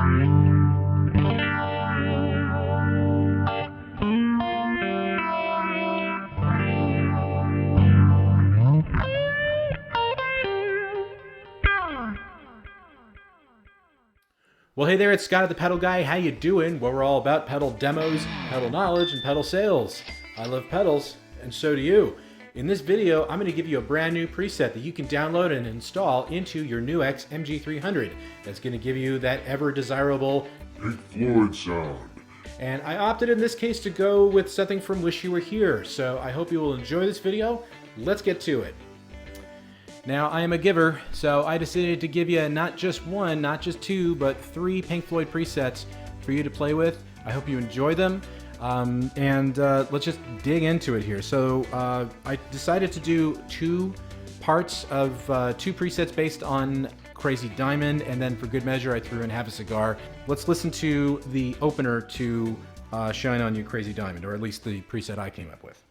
Well, hey there, it's Scott the Pedal Guy. How you doing? Well, we're all about pedal demos, pedal knowledge, and pedal sales. I love pedals, and so do you. In this video, I'm going to give you a brand new preset that you can download and install into your NuX MG-300. That's going to give you that ever desirable Pink Floyd sound. And I opted in this case to go with something from Wish You Were Here. So I hope you will enjoy this video. Let's get to it. Now, I am a giver, so I decided to give you not just one, not just two, but three Pink Floyd presets for you to play with. I hope you enjoy them, let's just dig into it here. So I decided to do two parts of two presets based on Crazy Diamond, and then for good measure, I threw in Have a Cigar. Let's listen to the opener to Shine On You Crazy Diamond, or at least the preset I came up with.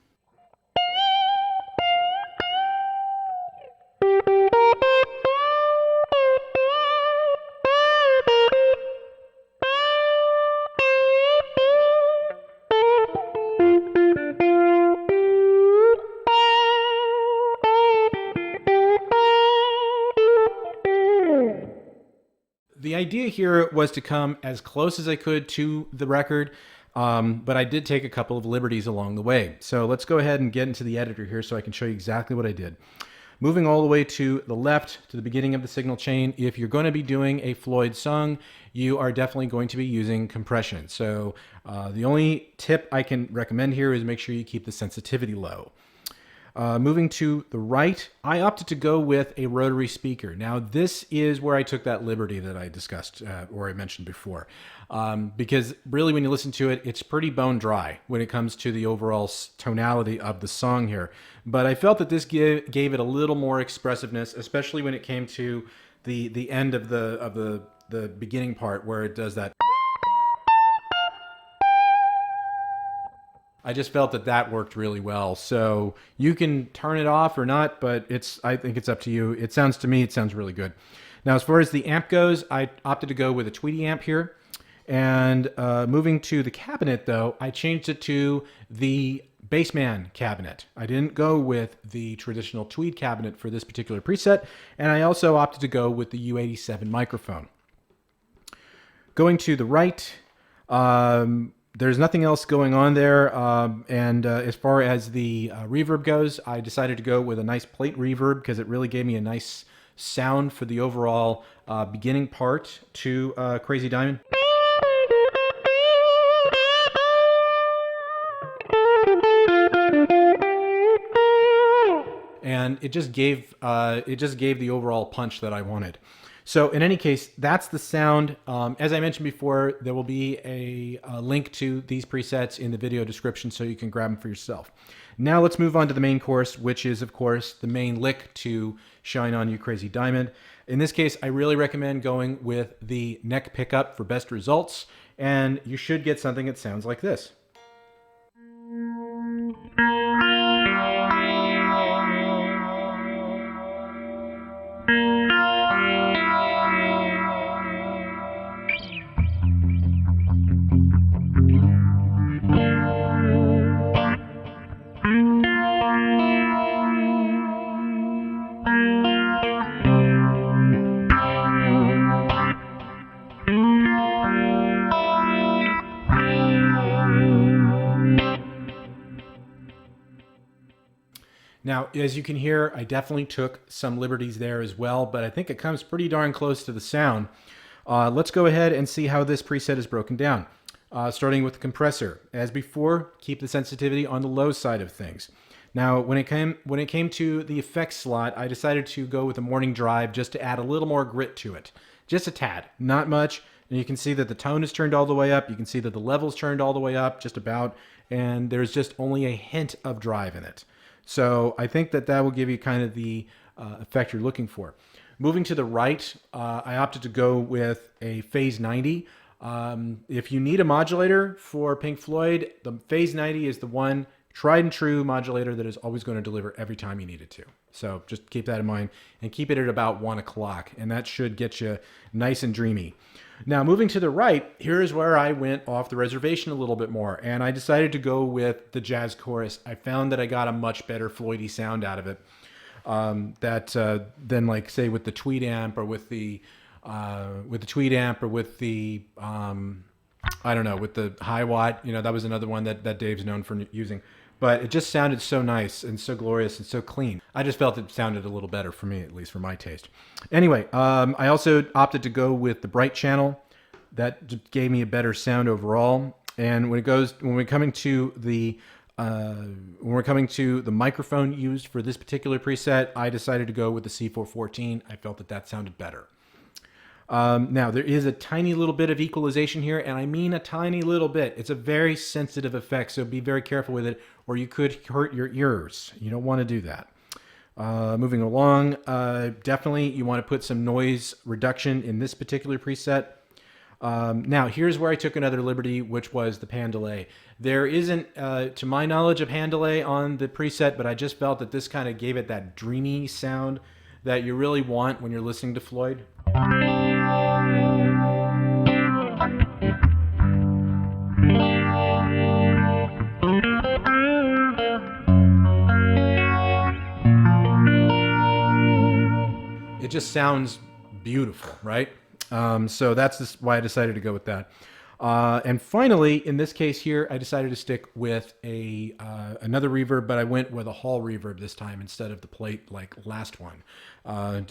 The idea here was to come as close as I could to the record, but I did take a couple of liberties along the way. So let's go ahead and get into the editor here so I can show you exactly what I did. Moving all the way to the left, to the beginning of the signal chain, if you're going to be doing a Floyd song, you are definitely going to be using compression. So the only tip I can recommend here is make sure you keep the sensitivity low. Moving to the right, I opted to go with a rotary speaker. Now, this is where I took that liberty that I discussed, or I mentioned before, because really when you listen to it, it's pretty bone dry when it comes to the overall tonality of the song here. But I felt that this gave it a little more expressiveness, especially when it came to the end of the beginning part where it does that. I just felt that that worked really well. So you can turn it off or not, but I think it's up to you. It sounds to me, it sounds really good. Now, as far as the amp goes, I opted to go with a Tweedy amp here. And moving to the cabinet, though, I changed it to the Bassman cabinet. I didn't go with the traditional Tweed cabinet for this particular preset. And I also opted to go with the U87 microphone. Going to the right, there's nothing else going on there, as far as the reverb goes, I decided to go with a nice plate reverb because it really gave me a nice sound for the overall beginning part to Crazy Diamond. And it just gave the overall punch that I wanted. So in any case, that's the sound. As I mentioned before, there will be a link to these presets in the video description so you can grab them for yourself. Now let's move on to the main course, which is, of course, the main lick to Shine On You Crazy Diamond. In this case, I really recommend going with the neck pickup for best results, and you should get something that sounds like this. Now, as you can hear, I definitely took some liberties there as well, but I think it comes pretty darn close to the sound. Let's go ahead and see how this preset is broken down. Starting with the compressor. As before, keep the sensitivity on the low side of things. Now, when it came to the effects slot, I decided to go with a morning drive just to add a little more grit to it. Just a tad, not much. And you can see that the tone is turned all the way up. You can see that the level's turned all the way up, just about. And there's just only a hint of drive in it. So I think that will give you kind of the effect you're looking for. Moving to the right, I opted to go with a Phase 90. If you need a modulator for Pink Floyd, the Phase 90 is the one tried and true modulator that is always going to deliver every time you need it to. So just keep that in mind and keep it at about 1 o'clock, and that should get you nice and dreamy. Now, moving to the right, here's where I went off the reservation a little bit more, and I decided to go with the jazz chorus. I found that I got a much better Floydy sound out of it than, like, say, with the Tweed amp or with the Tweed amp or with the I don't know, with the high watt. You know, that was another one that Dave's known for using. But it just sounded so nice and so glorious and so clean. I just felt it sounded a little better for me, at least for my taste. Anyway, I also opted to go with the bright channel. That just gave me a better sound overall. And when we're coming to the microphone used for this particular preset, I decided to go with the C414. I felt that sounded better. Now, there is a tiny little bit of equalization here, and I mean a tiny little bit. It's a very sensitive effect, so be very careful with it, or you could hurt your ears. You don't want to do that. Moving along, definitely you want to put some noise reduction in this particular preset. Now, here's where I took another liberty, which was the pan delay. There isn't, to my knowledge, a pan delay on the preset, but I just felt that this kind of gave it that dreamy sound that you really want when you're listening to Floyd. It just sounds beautiful, right? So that's why I decided to go with that. And finally, in this case here, I decided to stick with another reverb, but I went with a hall reverb this time instead of the plate like last one.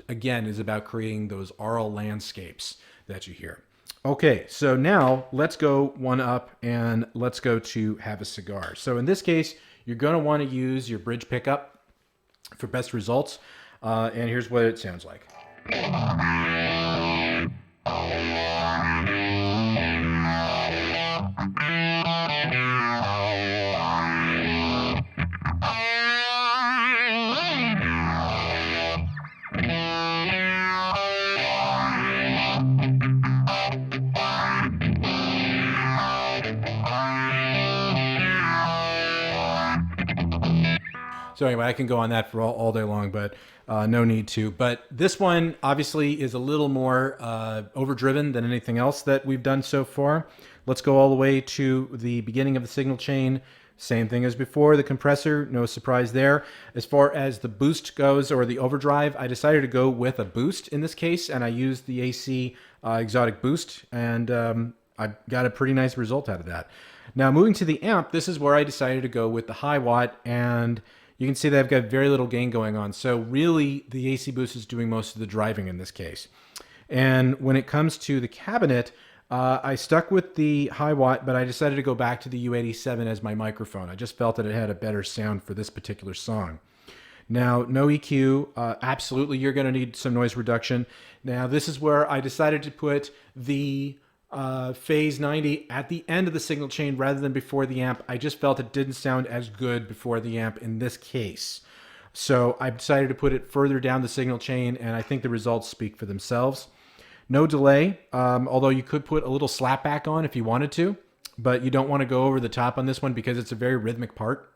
Again, is about creating those aural landscapes that you hear. Okay, so now let's go one up and let's go to Have a Cigar. So in this case, you're going to want to use your bridge pickup for best results. And here's what it sounds like. So anyway, I can go on that for all day long, but no need to. But this one obviously is a little more overdriven than anything else that we've done so far. Let's go all the way to the beginning of the signal chain. Same thing as before, the compressor, no surprise there. As far as the boost goes, or the overdrive, I decided to go with a boost in this case, and I used the AC exotic boost, and I got a pretty nice result out of that. Now moving to the amp, this is where I decided to go with the high watt, and you can see that I've got very little gain going on. So really, the AC boost is doing most of the driving in this case. And when it comes to the cabinet, I stuck with the high watt, but I decided to go back to the U87 as my microphone. I just felt that it had a better sound for this particular song. Now, no EQ. Absolutely, you're going to need some noise reduction. Now, this is where I decided to put the phase 90 at the end of the signal chain rather than before the amp. I just felt it didn't sound as good before the amp in this case. So I decided to put it further down the signal chain, and I think the results speak for themselves. No delay, although you could put a little slapback on if you wanted to, but you don't want to go over the top on this one because it's a very rhythmic part.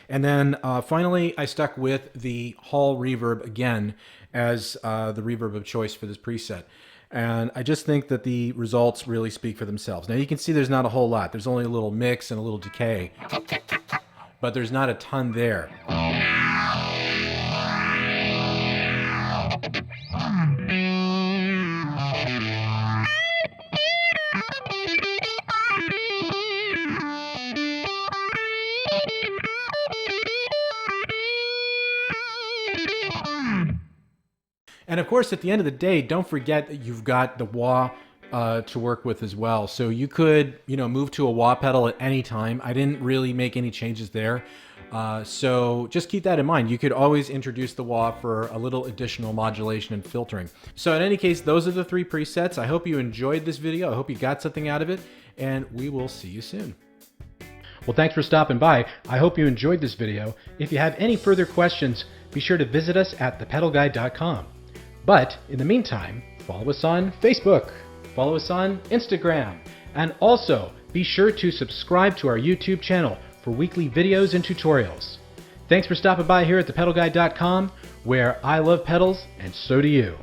And then finally, I stuck with the hall reverb again as the reverb of choice for this preset. And I just think that the results really speak for themselves. Now you can see there's not a whole lot. There's only a little mix and a little decay, but there's not a ton there. And of course, at the end of the day, don't forget that you've got the wah to work with as well. So you could, move to a wah pedal at any time. I didn't really make any changes there. So just keep that in mind. You could always introduce the wah for a little additional modulation and filtering. So in any case, those are the 3 presets. I hope you enjoyed this video. I hope you got something out of it, and we will see you soon. Well, thanks for stopping by. I hope you enjoyed this video. If you have any further questions, be sure to visit us at thepedalguide.com. But in the meantime, follow us on Facebook, follow us on Instagram, and also be sure to subscribe to our YouTube channel for weekly videos and tutorials. Thanks for stopping by here at thepedalguide.com, where I love pedals and so do you.